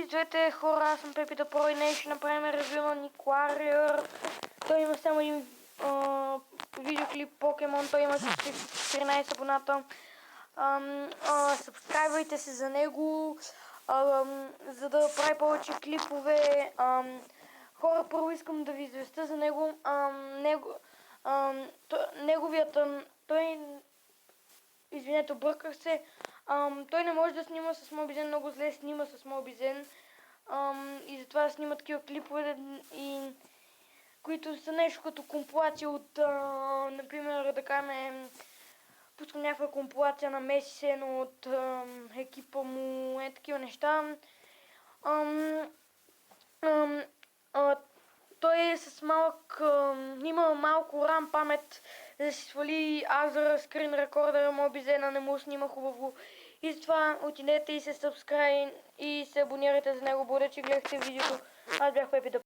Здравейте хора, аз съм Пепи да Про и днес ще направим ревю на Никлариер. Той има само един видеоклип Покемон, той има 14 абоната. Сабскрайбвайте се за него, за да прави повече клипове. Хора, първо искам да ви известя за него. Извинете, обърках се. Той не може да снима с Mobizen, много зле снима с Mobizen. И затова снима такива клипове, които са нещо като компилация от, например, да кажем, пускам някаква компилация на Меси Сено от екипа му, такива неща. Той е с малък, има малко RAM памет, да си свали Азера, скрин рекордера, Mobizen, не му снима хубаво. И затова отидете и се сабскрайб и се абонирайте за него. Благодаря, че гледахте видеото. Аз бях Пепи да